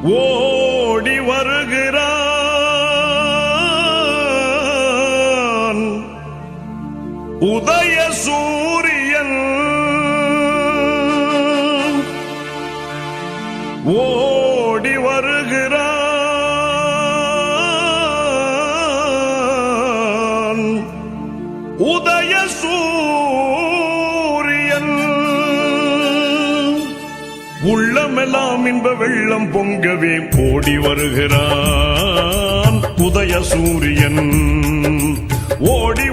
ஓடி வருகிறான் உதய சூரியன் ஓடி வருகிறான் உதய சூரியன் உள்ளமெல்லாம் இன்ப வெள்ளம் பொங்கவே ஓடி வருகிறான் உதய சூரியன் ஓடி